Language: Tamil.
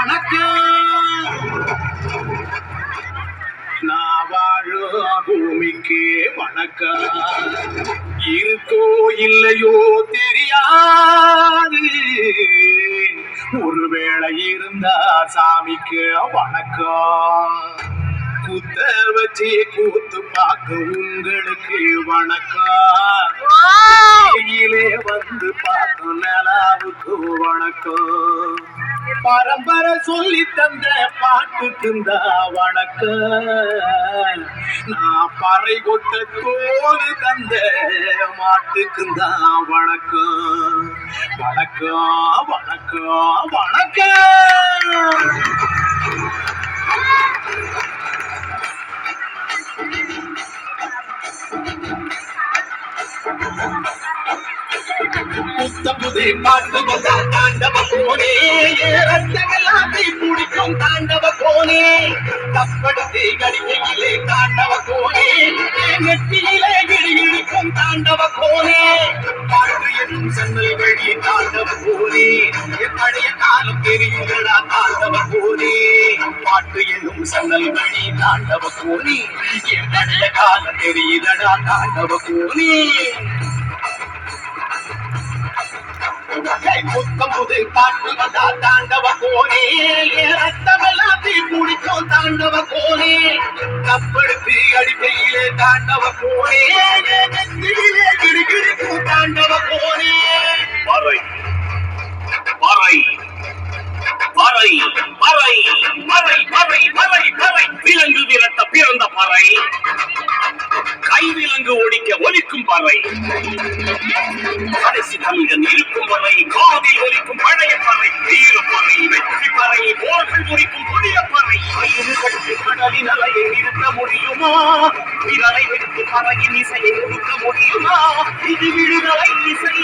வணக்கம். நான் வாழும் பூமிக்கு வணக்கம். இருக்கோ இல்லையோ தெரியாது, ஒருவேளை இருந்தா சாமிக்கு வணக்கம். குத்த வச்சு கூத்து பார்க்க உங்களுக்கு வணக்கம். கையிலே வந்து பார்க்கும் நிலாவுக்கு வணக்கம். பரம்பரை சொல்லி தந்த பாட்டுக்குந்தா வணக்கம். நான் பறை கொட்ட தோடு தந்த மாட்டுக்குந்தா வணக்கம். வணக்கம் வணக்கம் வணக்கம். புத்தமுதே பாட்டு வந்தா தாண்டவ போனே, ரத்தமெல்லாம் தீ பிடிக்கும் தாண்டவ போனே. தப்படுத்தி கடிகையிலே தாண்டவ போனே, நெற்றியிலே கிடி இடிக்கும் தாண்டவ போனே. பாட்டு என்னும் சென்னல் வழி தாண்டவ போனே, என் பழைய காலம் தெரியுதடா தாண்டவ போனே. பாட்டு என்னும் சென்னல் வழி தாண்டவ போனே, என் பழைய காலம் தெரியுதடா தாண்டவ போனே. புத்தமுது பாட்டு வந்தா தாண்டவ போனே, ரத்தமெல்லாம் தீ பிடிக்கும் தாண்டவ போனே. கப்படுத்தி அடிப்பையிலே தாண்டவ போனே, நெத்தியிலே கிடுகிடுக்கும் தாண்டவ போனே. பறை பறை பறை பறை பறை பறை பறை பறை விலங்கு விரட்ட பிறந்த பறை, கைவிலங்கு ஒடிக்க ஒலிக்கும் பறை. கடைசி தமிழன் இருக்கும் வரை காதில் ஒலிக்கும் பழைய பறை. வீரப்பறை, வெற்றி பறை, போர்கள் குறிக்கும் புதிய பறை. வயிறு கட்டு கடலின் அலையை நிறுத்த முடியுமா? விரலை வெட்டு பறையின் இசையை ஒடுக்க முடியுமா? இது விடுதலை இசை.